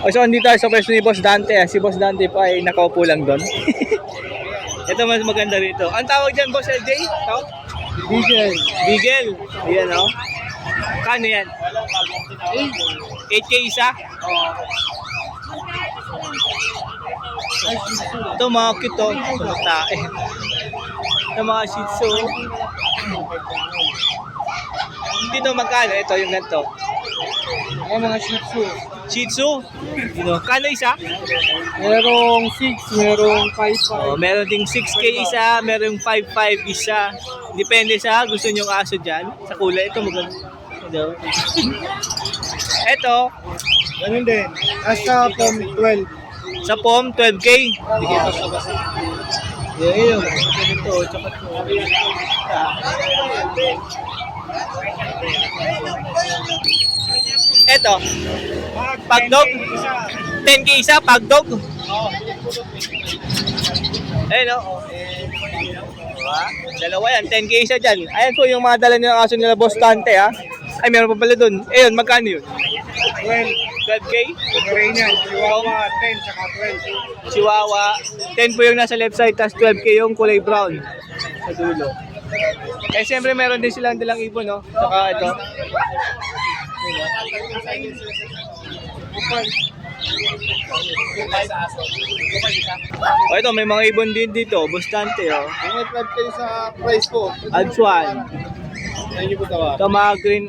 O so, andito tayo sa pwesto ni Boss Dante. Si Boss Dante po ay nakaupo lang doon. Ito mas maganda rito. Ang tawag dyan, Boss LJ? Tawag? Diesel. Beagle. Ayan, o. Kano yan? 8K isa? Ito mga cute to. Tae. Ito mga Shih Tzu. Dito magkano? Ito yung ganito. Ay, mga Shih Tzu. Shih Tzu? Kano isa? Merong 6, merong 5. Oh, meron ding 6K isa, merong 5.5 isa. Depende sa gusto nyong aso dyan. Sa kulay, ito maganda. Ito, Ganun din. Nasa from 12. sa POM, 12K. Sige, basta. Yun. Ito, tsaka ito. Ito, pagdog. 10K isa, pagdog. Ayun, o. Diba? Dalawa yan, 10K isa dyan. Ayan po yung mga dala nilang aso nila, Boss Dante, ha. Ay, meron pa pala dun. Ayun, magkano yun? 12K? Pomeranian. Chihuahua 10, tsaka 12. Chihuahua. 10 po yung nasa left side, tapos 12K yung kulay brown sa dulo. Eh, siyempre meron din silang dalang ibon, no? Saka ito. O ito, may mga ibon din dito. Bustante, oh. Yung may 12 kayo sa price ko. Adjuan. Ayun yung butawa. Ito mga green,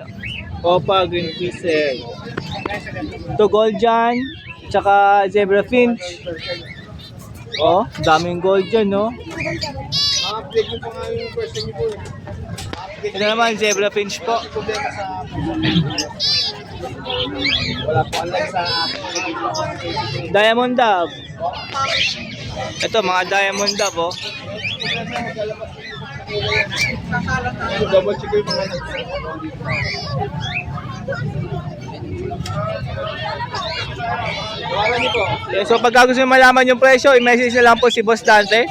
opa, green pieces. Ito gold dyan. Tsaka zebra finch. Oh, daming gold dyan, no? Update nyo pa nga yung question nyo po. Ito naman, zebra finch po. Problema sa... Wala po alam sa... Diamond dove. Ito, mga diamond dove, oh. Double check yung mga... Wala niyo po. Okay, so pag gusto nyo malaman yung presyo, i-message na lang po si Boss Dante.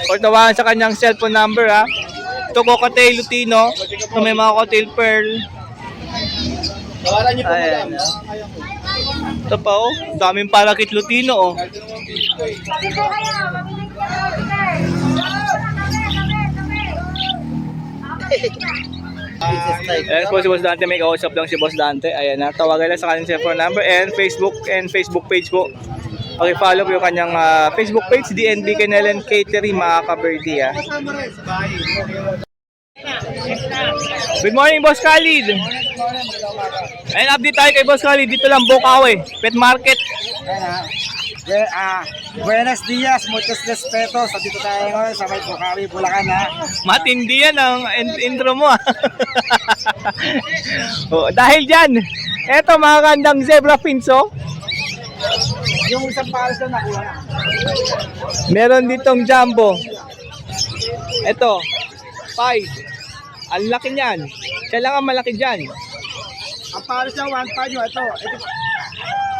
Or tawagan sa kanyang cellphone number, ha. Ito, cocktail lutino. Ito, may mga cocktail pearl. Wala niyo po Ayan, madam. Ito pa, oh. Daming parakit lutino, oh. Ayan po si Boss Dante, may kausap lang si Boss Dante. Ayan na, tawagan lang sa kanyang cellphone number and Facebook page po. Okay, follow po yung kanyang Facebook page, DNB Canelen Catering, mga ka-birdie, ha. Good morning, Boss Khalid. Ayan, update tayo kay Boss Khalid. Dito lang, Bukawi, Pet Market. Buenos dias, muchos respetos. Dito tayo ngayon sa may Bukawi, Bulacan, ha. Matindi yan ang intro mo, ha. Oh, dahil dyan, eto mga kandang zebra fins, oh. Yung isang pares na nakuha na. Meron ditong jumbo. Ito, 5. Ang laki niyan. Kailangan malaki dyan. Ang pares na 1.5 nyo, ito.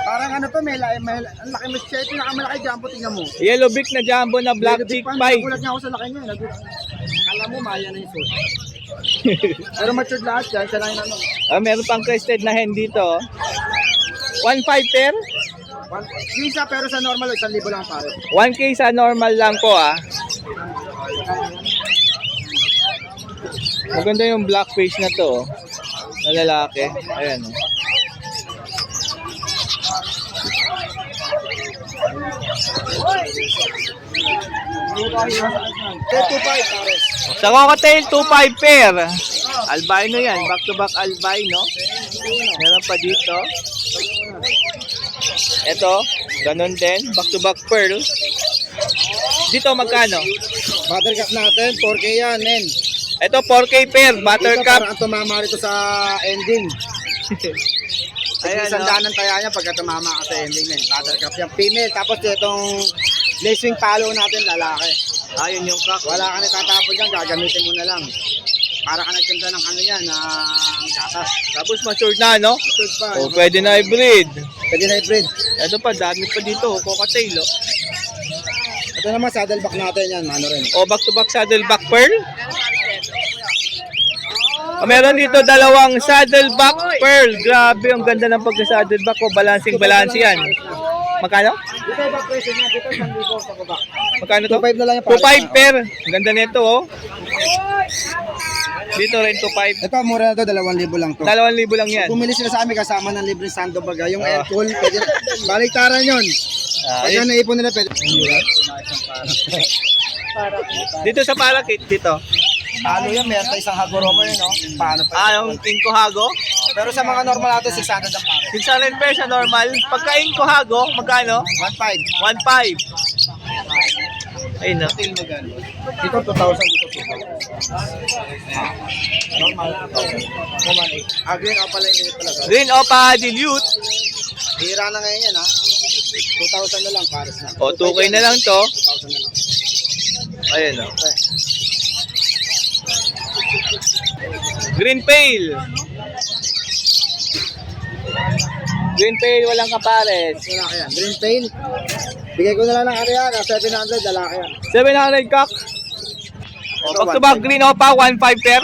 Parang ano to, may ang laki mo siya. Ito nakamalaki jumbo, tingnan mo. Yellow beak na jumbo na black chick 5. Nagulat niya ako sa laki niya. Alam mo, maya na yung suit. Pero matured lahat yan, siya lang yung ano. Meron pang crested na hen dito. 1.5 pair. Visa pero sa normal, 1,000 lang pare. 1K sa normal lang po, ah. Maganda yung black face na to, oh. Na lalaki. Ayan, oh. pares. Sa cocktail, 2.5 pair. Albino yan. Back to back albino. Meron pa dito. Ito, ganun din. Back to back pearl. Dito magkano? Buttercup natin, 4K yan, men. Ito 4K pair, Ito buttercup. parang tumama rito sa ending. Ayan, Isang no? daan ng taya niya pagka tumama ka sa ending yan. Buttercup yung female. Tapos itong lacewing palo natin, lalaki. Ayun yung cock. Wala ka na tatapon dyan, gagamitin mo na lang. Para ka nagkanda ng ano yan, ng gatas. Tapos matured na, no? Good pa. O, pwede na i-breed. Pwede na i-breed. Ito pa, dami pa dito. Cocktail, oh. Ito naman, saddleback natin yan, ano rin. O, back to back saddleback pearl. Meron dito dalawang saddleback pearl. Grabe, ang ganda ng pagka-saddleback ko. Balancing yan. Magkano? Dito iba presyo niya. Dito 1,000 sa baba. Magkano to? 2,500 na lang yung pares. 2.5 pair. Ang ganda nito, oh. Dito rin 2.5. Ito, mura na to. 2,000 lang to. 2,000 lang yan. Bumili sila sa amin kasama ng libre sandbag. Yung aircool, pwede. Baliktaran yun. Pag yan naipon nila, pwede. Dito sa Parakit, dito. Halo yan, meron tayo isang hagoromo yun, no? Paano pa? Yung Inco Hago. Pero sa mga normal natin, 600 ang pare. 600 pesos sa normal. Pagka Inco Hago, magkano? 1,500. 1.5. Ayun, no? Dito 2,000, dito 2,000. Normal, 2,000. Green o pala yung talaga. Green Opa Dilute. Hira na ngayon yan, ha? 2,000 na lang, pares na. O, 2K na lang to. 2,000 na lang. Ayun, no? Okay. Green Pale. Green Pale, walang kapares. Lalaki yan. Green pail. Bigay ko na lang ng Ariana, 700, lalaki yan. 700 kak. O, back to back Green Opa, 1.5 pair.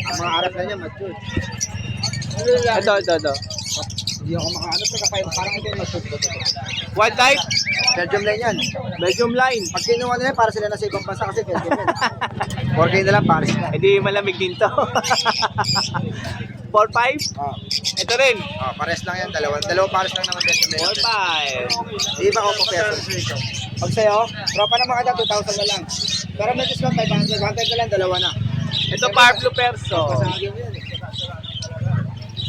Ang mga Arab na niya, mature. Ito. Hindi ako makaano sa kapay, parang ito yung mature. What type? Belgium line yan. Medium line. Pag kinuha nila, para sila nasa ibang bansa kasi Belgium yan. 4K na lang, pares na. Hindi malamig din to. 4.5? Oh. Ito rin. Oh, pares lang yan, dalawang pares lang naman Belgium line. 4.5. Di ba ako pa peso? Pag sa'yo, tropa na mga 2,000 na lang. Pero may discount 500, 100 na lang, dalawa na. Ito Pablo Perso. Pasagin mo yan eh.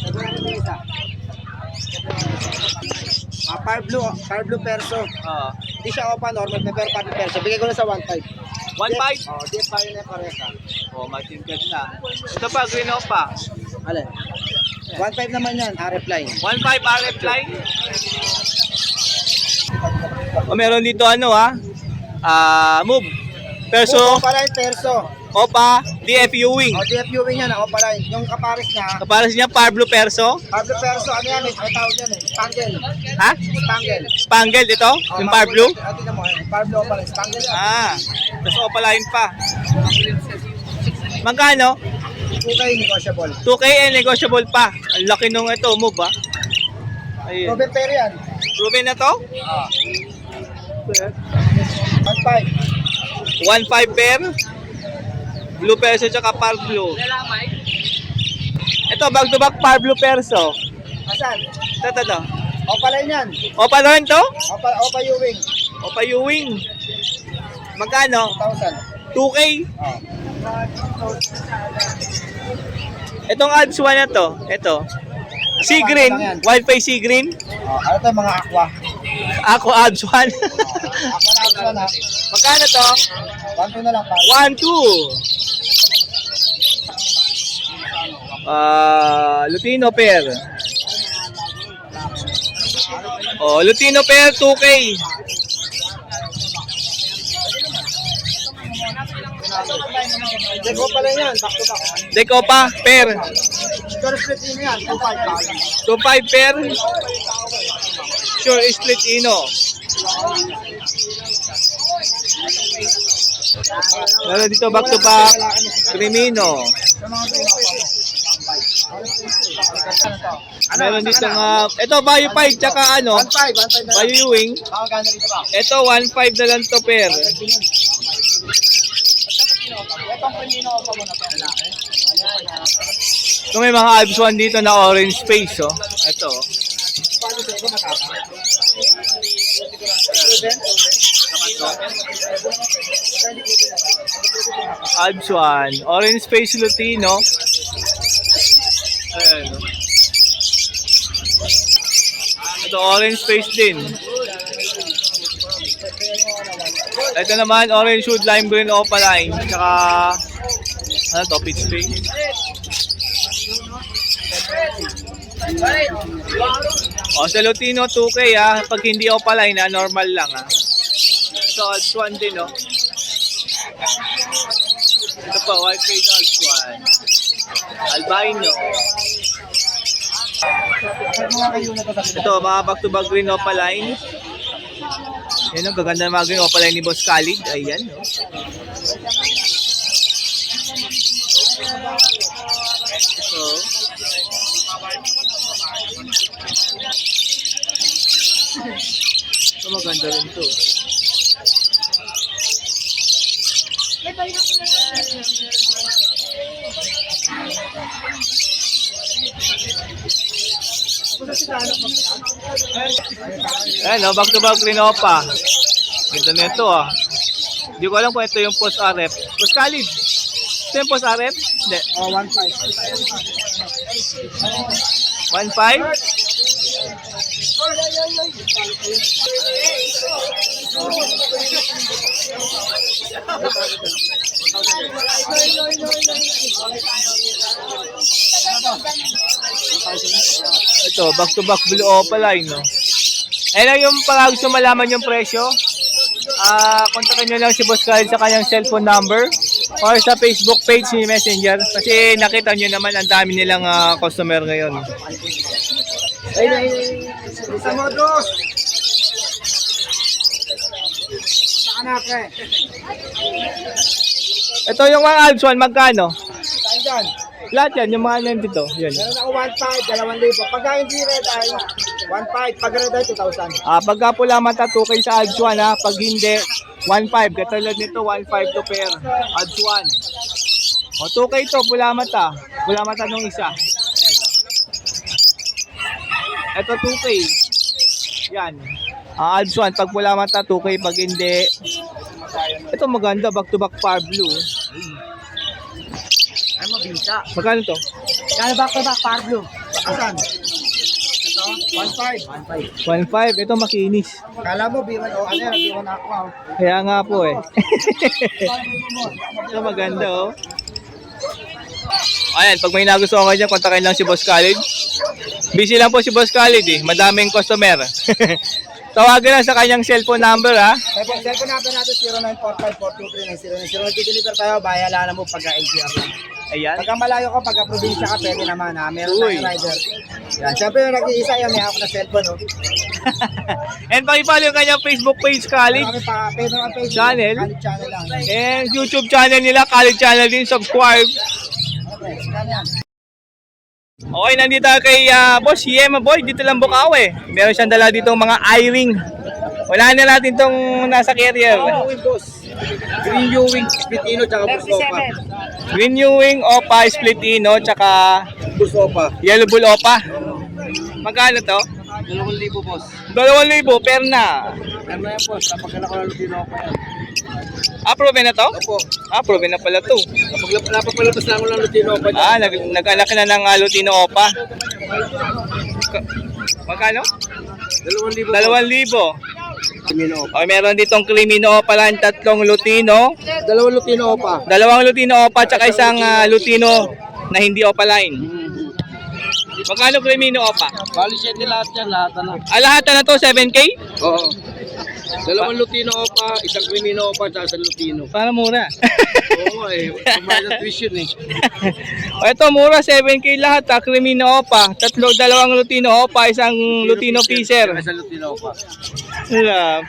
Sabi natin yung isa. Parblo Perso. Oo. Hindi siya opa, normal na pero Parblo Perso. Bigay ko na sa 1,500. 1.5? Oh, di pa yun na paresa. Oh, matingkad na. Ito pa, Green Opa. Alin? 1,500 naman yan, RF line. 1.5 RF line. O, meron dito move. Perso, Opa line Perso. Opa, DFU wing. Oh, DFU wing yan, opa line. Yung kapares niya, Kapares niya, Pablo Perso. Parblo Perso, ano yan, may tawag yan eh. Spangle. Ha? Spangle. Spangled ito? Oh, Yung Pablo? Tingnan mo, Parblo opa line. Spangle yan. Tapos Opa line pa. Magkano? 2K negotiable. 2K and negotiable pa. Ang laki nung ito, move ah. Ayun. Ruben Perry yan. Ruben na to? 1,500. 1.5 pair. Blue Perso tsaka Pablo. Ito, back to back Pablo Perso. Asan? Ito. Opa line yan. Opa line to? Opa U-wing. Opa U-wing. Magkano? 1,000. 2K. Oh. Itong ads 1 na to. Ito. Sea green. Wi-Fi sea green. Oh, ano to mga aqua? Ako ads 1. Aqua na aqua na. Magkano to? 1,200 na lang pa. 1.2. Lutino pair. Oh, Lutino pair 2K. Deko pala yan, back to back. Decopa pair. Pero split in yan, 2,500. 2.5 pair. Sure split ino. Meron dito back to back Crimino. Meron dito ito Bayo 5 tsaka 1,500 na lang. Bayo Wing. Gano'n dito ba? Ito 1.5 na lang to pair. Itong Primino pa muna pa. So may mga Alps 1 dito na orange face oh. Ito. Paano sa ito matapa? Alps 1, orange face Lutino. Ayan. Ito orange face din. Ito naman orange wood lime green opaline. Tsaka ano to, peach pink. O sa Lutino 2K pag hindi opaline normal lang Ito Alps 1 din Ito pa white face Alps 1. Albino. Ito mga back to back green opaline. Yan ang gaganda na mga opaline ni Boss Khalid. Ayan, no? Ito. Ito maganda rin to. Ayan, no? Back to back Rinopa. Ganda na ito, ah. Hindi ko alam kung ito yung post RF. Boss Khalid, ito yung post RF? Hindi. Oh, 1.5. 1.5? Ito, back to back blue opaline, no? Ayun yung pag gusto malaman yung presyo. Kontakin nyo lang si Boss Khalid sa kanyang cellphone number or sa Facebook page ni Messenger kasi nakita nyo naman ang dami nilang customer ngayon. Isa mo, dos. Saan na, pre? Ito yung mga Alps 1, magkano? Saan dyan? Lahat yan, yung mga nandito. Yan. Meron ako 1.5, 2,000. Pagka hindi red ay 1.5, pag red ay 2,000. Pagka pula mata, 2K sa Alps 1, ha. Pag hindi, 1.5. Katulad nito, 1.5 to pair. Alps 1. O, 2K to, pula mata. Pula mata nung isa. Ito, 2K. Yan. Alps 1, pag pula mata, 2K. Pag hindi, ito maganda, back to back par blue. Ay, mabisa. Magkano to? Kaya back to back, par blue. Saan? Ito, 1.5. 1.5. Ito makinis. Kala mo, B1, o ano yan, B1 aqua. Kaya nga po eh. Ito maganda oh. Ayan, pag may nagustuhan kayo dyan, kontakin lang si Boss Khalid. Busy lang po si Boss Khalid eh. Madaming customer. Tawagan lang sa kanyang cellphone number ha. Cellphone natin natin 0945-423-909. Nag-deliver tayo, bayala na mo pagka-LGR lang. Ayan. Pagka malayo ko, pagka probinsya ka, pwede naman ha. Meron Uy. tayong rider. Yan. Siyempre yung nag-iisa yan, may hawak na cellphone. Oh. And pakipalo yung kanyang Facebook page Khalid. Marami pa, pwede naman Facebook. Channel. Khalid channel lang. And YouTube channel nila, Khalid channel din. Subscribe. Okay, scan yan. Okay, nandito tayo kay Boss Yema Boy. Dito lang Bukawi. Meron siyang dala dito mga eye-ring. Wala na natin tong nasa carrier. Boss. Green Ewing, Spitino, tsaka Busopa. Green Ewing, Opa, Splitino, tsaka Busopa. Yellow Bull Opa. Magkano to? 2,000 boss. 2,000 per na. Ano yan boss, napagkala ko lang Lutino pa yan. Proven na to? Opo. Proven na pala to. Napapalabas lang ko lang Lutino pa dyan. Nag-anak na ng Lutino Opa. Magkano? 2,000 2,000. Lutino Opa. Okay, meron ditong Crimino Opa lang, tatlong Lutino. 2 Lutino Opa. 2 Lutino Opa, tsaka isang Lutino na hindi Opa line. Magkano Crimino Opa? Bali siya lahat yan, lahat na. Lahat na to, 7K? Oo. 2 Lutino Opa, isang Crimino Opa, tsaka isang Lutino. Para mura. Oo eh, kumain ng tuition eh. Ito, mura, 7K lahat. Crimino Opa, dalawang Lutino Opa, isang Lutino Piser. Isang Lutino Opa. Wala.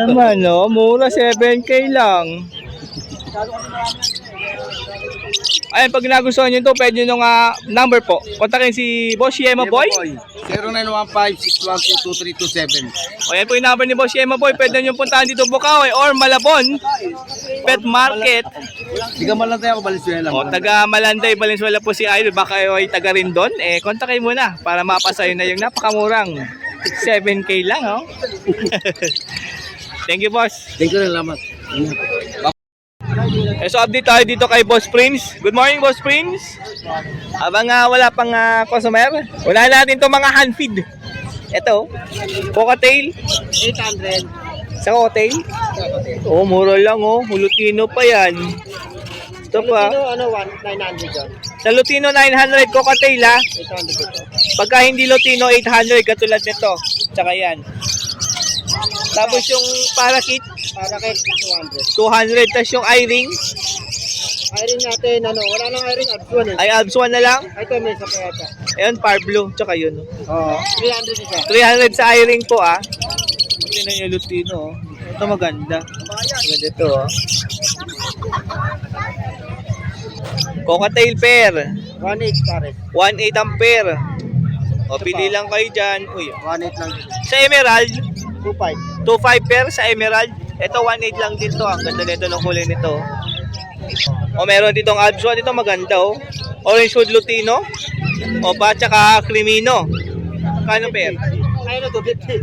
Naman, no? Mura, 7K lang. Ayun, pag nagustuhan nyo ito, pwede nyo nung number po. Kontakin si Boss Yema Boy. 0915-612-2327. O yan po yung number ni Boss Yema Boy. Pwede nyo puntahan dito Bukawi or Malabon Pet Market. Hindi ka malang tayo ako, Valenzuela. O, taga Malanday, Valenzuela po si Idol. Baka kayo ay taga rin doon. Kontakin mo na para mapasayo na yung napakamurang 7K lang, oh. Thank you, boss. Thank you na, salamat. So update tayo dito kay Boss Prince. Good morning, Boss Prince. Habang wala pang customer, wala natin to mga hand feed. Ito, cocktail. 800. Sa cocktail? Oh, mura lang oh. Lutino pa yan. Ito pa. Ano, 900 yun. Sa Lutino 900 cocktail ha. 800 ito. Pagka hindi Lutino 800 katulad nito. Tsaka yan. Tapos yung parakit Para kay 200. 200. Tapos yung eye-ring Iron natin, ano, wala nang iron, absuan eh. ay Alps 1 na lang. Ito, may isa pa yata. Ayun, par blue. Tsaka yun. Oo. 300 isa. 300 sa eye-ring po ah. Tingnan yung Lutino. Oh. Ito maganda. Maganda ito, oh. Cocktail pair. 1.8 pares. 1.8 ang pair. O, pili lang kayo dyan. Uy, 1.8 lang. sa Emerald, 2.5. 2.5 pair sa Emerald. Ito, 1.8 lang din to. Ang ganda nito ng kulay nito. O, meron ditong Alps 1. Ito maganda, oh. Orange Wood Lutino. O, pa, tsaka Crimino. Kano pair? Ayun na, 250.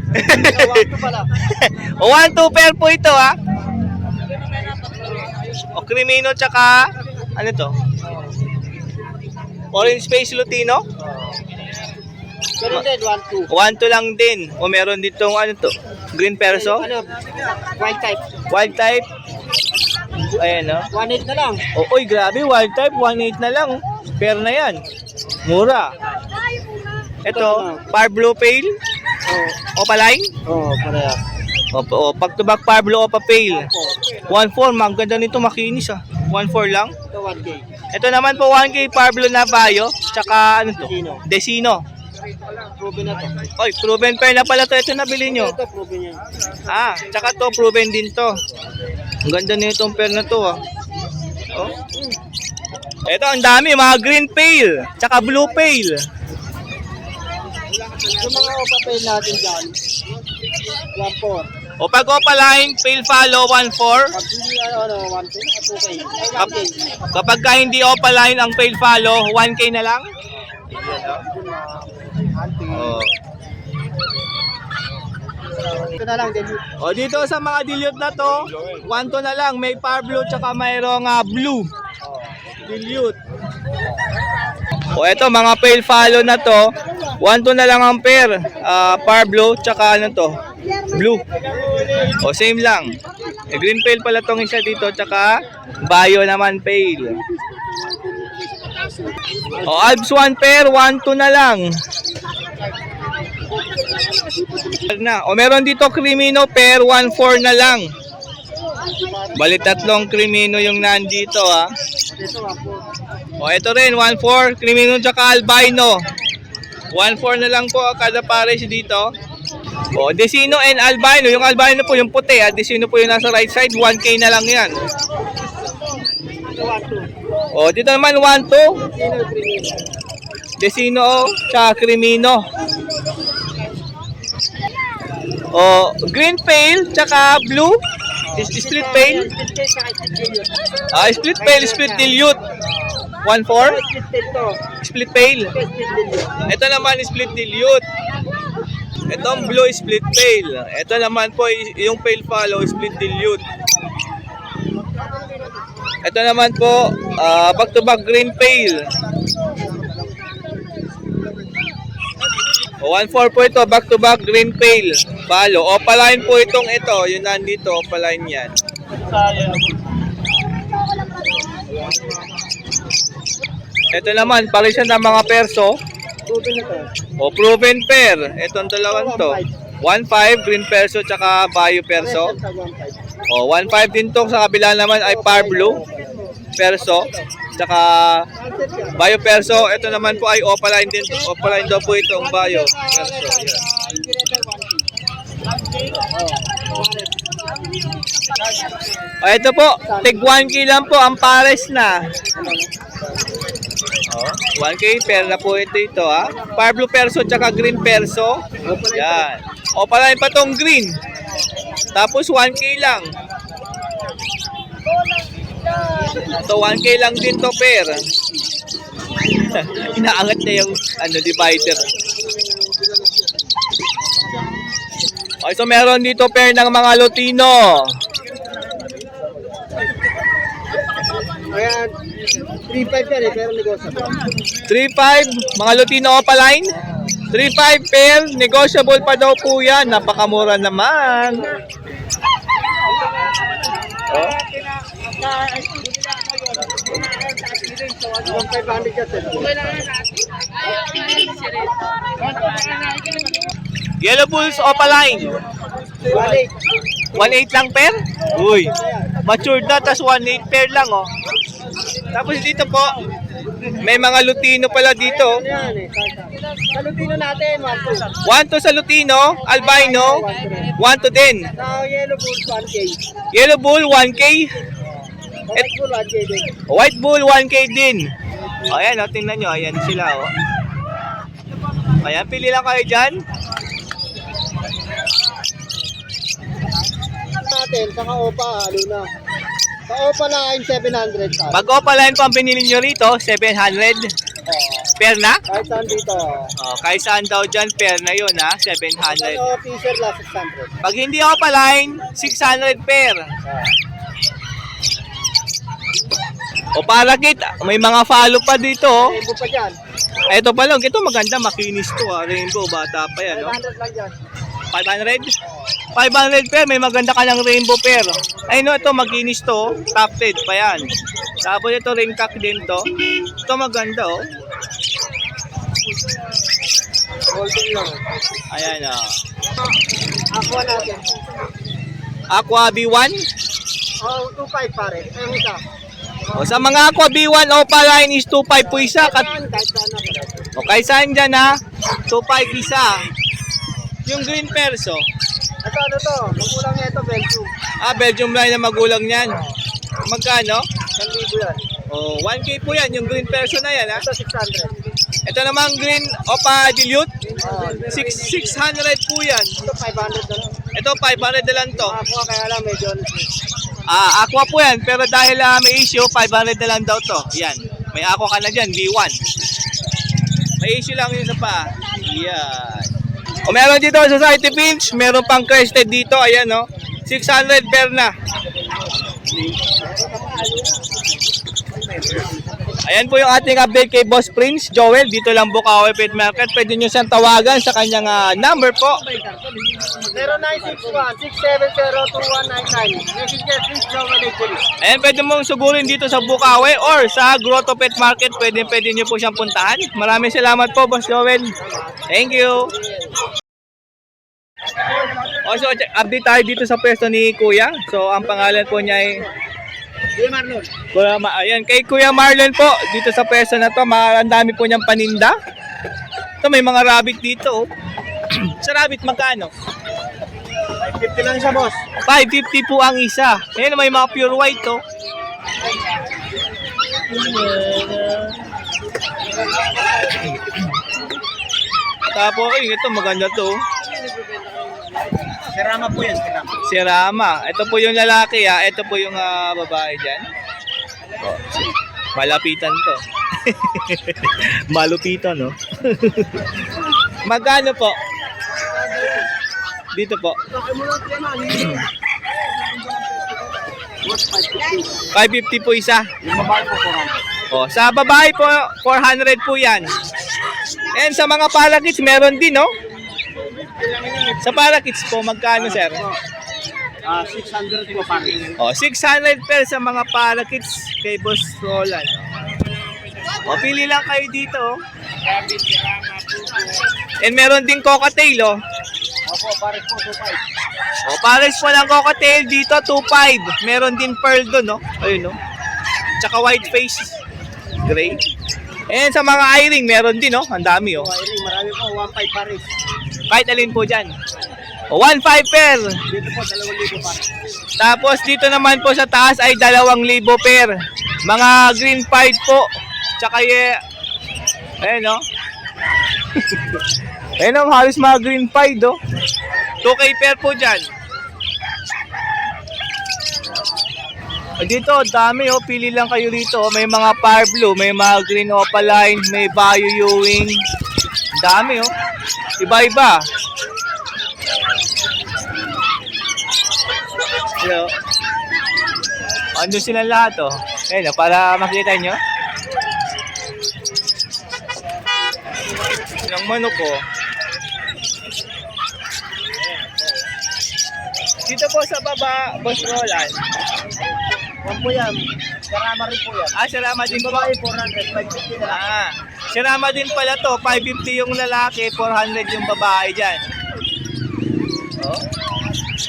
1.2 pala. O, 1-2 pair po ito, ha. O, Crimino tsaka, ano to? Orange Space Lutino. Ganun din, 1.2. 1-2 lang din. O, meron ditong, ano to? Green Perso. Ano? White type. Wild type. Ayan, no? 1.8 na lang. O, oy, grabe. Wild type, 1.8 na lang. Pair na yan. Mura. Ito, Parblo Pale. Opaline. Oo, parehas. O, pag-to-back Parblo Opa Pale. 1.4, maganda nito, makinis, ah. 1.4 lang. Ito 1K. Ito naman po 1K Parblo Navajo, tsaka ano to? Desino. Desino. Proven na to. Oy, proven pair na pala to. Ito nabili nyo. Ito, proven yan. Ah, tsaka to, proven din to. Ang ganda nitong pair na to, ah. Oh. Ito, ang dami, mga green pale, tsaka blue pale. Yung mga opapay natin dyan, 1.4. O pag opaline, pale follow 1.4. Pag hindi ano, 1K, 2K. Ay, 1K. Kapag ka hindi opaline ang pale follow, 1K na lang. Oh. Ito na lang din. O dito sa mga dilute na to, 1 na lang, may Parblo tsaka mayroong blue. Dilute. O eto mga pale follow na to, 1 na lang ang pair. Parblo tsaka ano to, blue. O same lang. Green pale pala tong isa dito tsaka bio naman pale. O Alps 1 pair, 1-2 na lang. O meron dito Crimino pair, 1-4 na lang. Bali tatlong Crimino yung nandito, ha. Ito, 1.4. O ito rin, 1-4, Crimino tsaka Albino. 1-4 na lang po kada pares dito. O Desino and Albino, yung Albino po yung puti, ha. Desino po yung nasa right side, 1K na lang yan. Ito, 1.2. O dito naman 1-2, Sino yung premium? Desino tsaka Crimino. O green pale tsaka blue, split pale. Split pale, split dilute. 1-4, Split tail to. split pale. Split dilute. Ito naman split dilute. Itong blue split pale. Ito naman po yung pale follow split dilute. Ito naman po back to back green pale. O 1-4 po ito, back to back green pale. Follow. Opaline po itong ito, yung nandito, opaline yan. Ito naman, parisan ng mga perso. Proven na to. O proven pair. Itong dalawang to. 1.5 green perso tsaka bio perso. Ito, 1.5. O 1.5 din to. Sa kabila naman ay Parblo perso tsaka bio perso. Ito naman po ay opaline din. Opaline daw po itong bio perso. Yan. O ito po, tig 1K lang po ang pares na. Oh, 1K pair na po ito, ha. Parblo perso tsaka green perso. Yan. O pala pa tong green. Tapos 1K lang. Ito 1K lang din to pair. Inaangat na yung divider. Okay, so meron dito pair ng mga Lutino. Ayan, 3.5 yan pero negotiable. 3.5, mga Lutino opaline. 3.5 pair, negotiable pa daw po yan. Napakamura naman. Oh. 1,500 kasi. Yellow Bulls opaline. 1.8. 1.8 lang pair? Uy, matured na, tas 1.8 pair lang, oh. Tapos dito po, May mga Lutino pala dito. Ano yan eh, sa Lutino natin, 1-2. 1 to sa Lutino, albino, 1 to din. Sa Yellow Bulls, 1K. Yellow Bull, 1K. White Bull, 1K din. White Bull, 1K din. O, ayan, o, tingnan nyo. Ayan sila, o. Ayan, pili lang kayo dyan. Natin, sa Kaopa, halo na. Sa Opa na ay 700 pa. Pag opaline po ang pinili nyo rito, 700. Pair na? Kahit saan dito. O, kahit saan daw dyan, pair na yun, ha? 700. Ano, Fisher lang 600. Pag hindi opaline, 600 pair. O, parakit, may mga follow pa dito, o. Rainbow pa dyan. Ito pa lang, ito maganda, makinis to, ha? Rainbow, bata pa yan, no? 500 lang dyan. 500? 500 pair, may maganda ka ng rainbow pair. Ay no, ito maginis to, tufted pa yan. Tapos ito ring cock din to. Ito maganda oh. Holding lang. Ayan oh. Aqua natin. Aqua B1. Oh, 2.5 pare. Ayun isa. O sa mga Aqua B1 opaline is 2.5 po isa. Kahit saan na pare. O kay saan dyan ha? 2.5 isa. Yung green perso. Ito ano to? Magulang niya ito, Belgium. Ah, Belgium line na magulang niyan. Magkano? 1,000 yan. O 1K po yan, yung green perso na yan ha. Ito 600. Ito namang green opa dilute. Oh, 600 po yan. ito 500 na lang. Ito 500 na lang to. Aqua kaya lang medyo Aqua po yan, pero dahil may issue, 500 na lang daw to. Yan, may aqua ka na dyan, B1. May issue lang yun sa pa. Yan. O meron dito Society Pinch, meron pang crested dito, ayan no. 600 pair na. Ayan po yung ating update kay Boss Prince Joel. Dito lang Bukawi Pet Market. Pwede nyo siyang tawagan sa kanyang number po. 0961-670-2199. Messenger please, Joel Ejeri. Ayan, pwede mong sugurin dito sa Bukawi or sa Grotto Pet Market. Pwede nyo po siyang puntahan. Maraming salamat po, Boss Joel. Thank you. So, update tayo dito sa pwesto ni Kuya. So, ang pangalan po niya ay Marlon. Ayan, kay Kuya Marlon po, dito sa pwesto na to, ang dami po niyang paninda. Ito, may mga rabbit dito. Oh. Sa rabbit, magkano? 550 lang siya, boss. 550 po ang isa. Ayan, may mga pure white to. Tapos, ito maganda to. Serama po yan, serama. Si Rama. Ito po yung lalaki ha. Ito po yung babae dyan. Oh, malapitan to. Malupitan no. Magkano po? Dito po. 550 po isa. Yung babae po, Oh, sa babae po 400 po 'yan. And sa mga palakits meron din no? Sa palakits po magkano sir? 600 po pare. Oh, 600 per sa mga palakits kay Boss Roland. O, pili lang kayo dito. Oh. And meron din cocktail oh. Opo, pare po, 2.5. O, pares po ng cocktail dito 2.5. Meron din pearl doon no. Ayun no. Tsaka white face gray. And sa mga eye-ring meron din no. Ang dami oh. Marami po, 1.5 pare. Kahit alin po dyan. O, 1.5 per. Dito po, 2,000 pare. Tapos dito naman po sa taas ay 2,000 per. Mga green pied po. Tsaka ayan o. Ayan o, halos mga green pied o. 2K per po dyan. Dito, dami o. Pili lang kayo rito. May mga fire blue, may mga green opaline, may Bayou Ewing. Dami o. Iba-iba. Hello. Ando sila lahat oh. Ayun oh, para makita nyo. Yung manok ko. Dito po sa baba, Boss Roland. Yan po yan. Serama rin po yan. Sarama din po. Babae, 400. 550 na lang. Sarama din pala to. 550 yung lalaki, 400 yung babae dyan. Oh.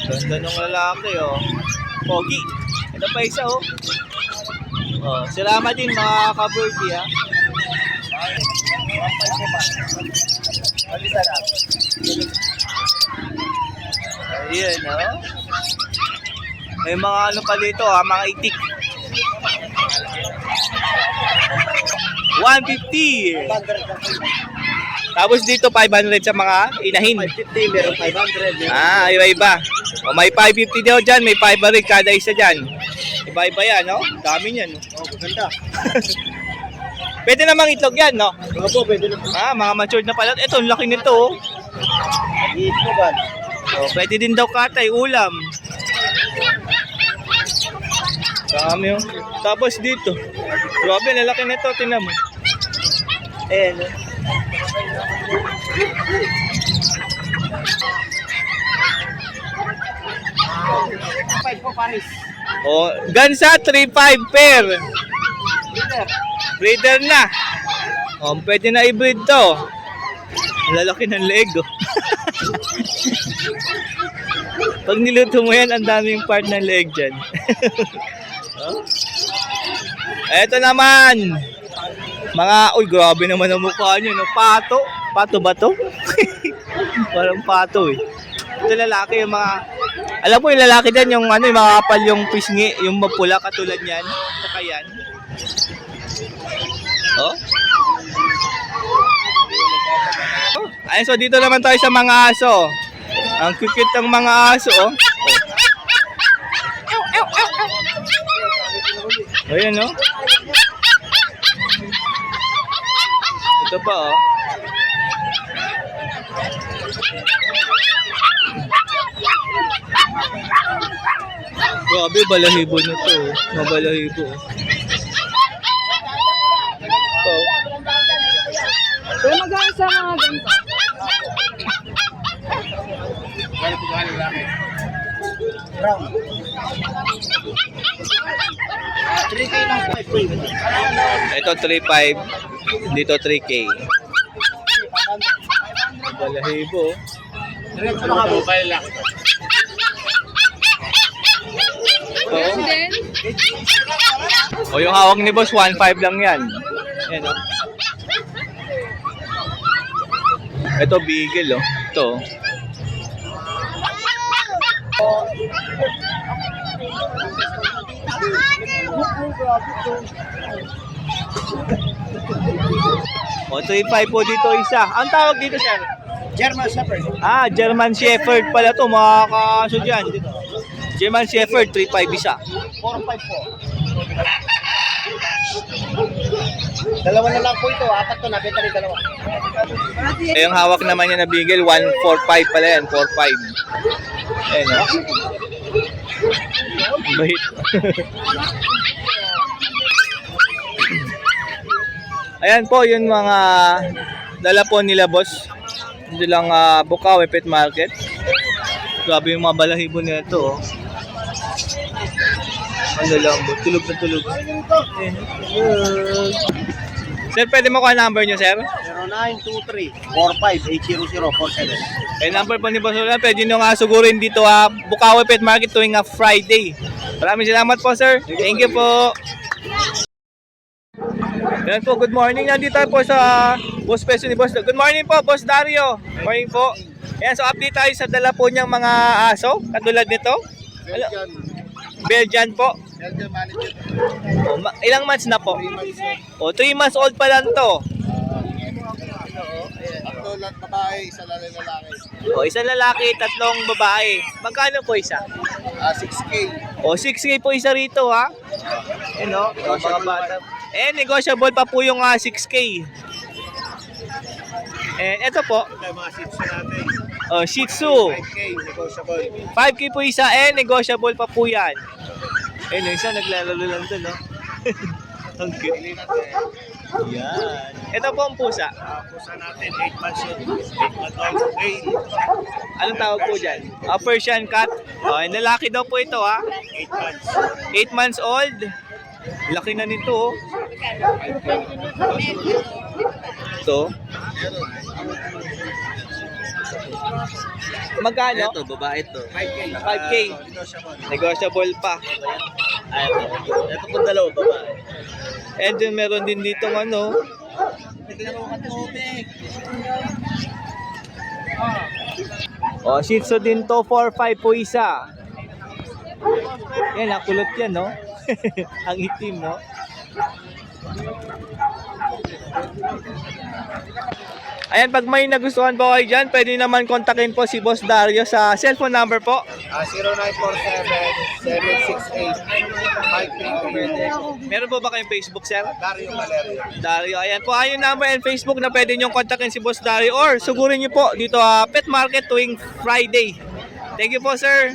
Ganda ng lalaki oh. Pogi. Ito pa isa oh. Oh, salamat din mga ka-birdie ha. May mga ano pa dito ha, mga itik. 150. Tapos dito 500 sa mga inahin. 550, meron 500. Iba-iba. O may 550 daw dyan, may 500 kada isa dyan. Iba-iba yan, no? Dami niyan, no? Oh, maganda. Pwede namang itlog yan, no? Opo, pwede na. Mga matured na pala. Ito, ang laki nito, oh. Iitlogan. Pwede din daw katay, ulam. Dami, oh. Tapos dito. Grabe, lalaki nito, tingnan mo. Ayan, oh. Po, Paris. Oh, gansa 3.5 pair. Breeder na. Oh, pwede na i-breed to. Ang lalaki ng leg, oh. Pag niluto mo yan, ang daming part ng leg dyan. Oh. Eto naman. Uy, grabe naman ang mukha nyo, no? Pato. Pato ba to? Parang pato, eh. Ito lalaki, yung mga... Alam mo yung lalaki dyan, yung ano, yung mga kapal yung pisngi, yung mapula katulad yan. Saka yan. Oh. Ayun, so dito naman tayo sa mga aso. Ang cute ng mga aso, oh. Ayan, no? Ito pa, oh. Grabe, balahibo na to. Mabalahibo. Oh. Pero magkano sa mga ganito? Brown. 3K lang po. Ito 3.5. Dito 3K. Balahibo. Diretso na ka po. Oh. Then, O yung hawak ni boss, 1.5 lang yan. Yan, oh. Ito beagle, oh. Ito. O, 3.5 po dito isa. Ang tawag dito, sir? German Shepherd. German Shepherd pala to, mga kaso dyan. German Shepherd, 3.5 isa. 4-5 po. Dalawa na lang po ito. Apat to. Nabenta rin dalawa. Yung hawak naman niya na beagle, 145 pala yan, 45. Ayan, oh. Bahit. Ayan po, yung mga dala po nila, boss. Hindi lang Bukawi Pet Market. Grabe yung mga balahibo nila ito, oh. Ano lang, tulog na tulog. Ayan. Sir, pwede mo kuha number nyo, sir? 0923-45-80047. Eh, number po ni Boss Roland, pwede nyo nga sugurin dito Bukawi Pet Market tuwing Friday. Maraming salamat po, sir. Thank you po. Yan po, good morning. Nandito tayo po sa Boss Peso ni Boss. Good morning po, Boss Dario. Good morning po. Yan, so update tayo sa dala po niyang mga aso, katulad nito. Belgian po. Belgian Manager. Ilang months na po? 3 months old pa lang to. Tatlo lang babae, isa lang lalaki. Isang lalaki, 3 babae. Magkano po isa? 6K. 6K po isa rito, ha? Ano? Mga bata. Negotiable pa po yung 6K. Ito po. Ito yung mga seats natin. Shih Tzu. 5K, negotiable. 5K po isa, negotiable pa po yan. Yung isa naglalaro lang doon, no? Ang cute. Yan. Ito po ang pusa. Pusa natin, 8 months yun. 8 months old. Male. Anong tawag po dyan? Persian cat. Lalaki daw po ito, ha? 8 months. 8 months old. Laki na nito, oh. Ito. Magkano? Ito, babae ito. 5K. 5K. Negotiable. Negotiable pa. Ito po dalawa, babae. And then meron din dito ano. Shih Tzu din to, 4-5 po isa. Yan, nakulot yan, no? Ang itim, no? Ayan, pag may nagustuhan po kayo dyan, pwede naman kontakin po si Boss Dario sa cellphone number po. 0947-768-5338. Meron po ba kayong Facebook, sir? Dario Valerio. Dario, ayan po yung number and Facebook na pwede nyo kontakin si Boss Dario or sugurin nyo po dito Pet Market tuwing Friday. Thank you po, sir.